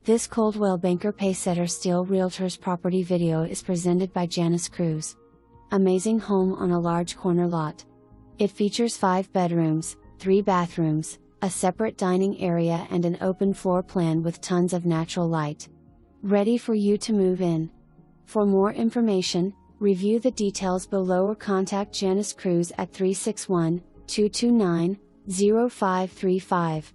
This Coldwell Banker Pacesetter Steel Realtors property video is presented by Janice Cruz. Amazing home on a large corner lot. It features 5 bedrooms, 3 bathrooms, a separate dining area and an open floor plan with tons of natural light. Ready for you to move in. For more information, review the details below or contact Janice Cruz at 361-229-0535.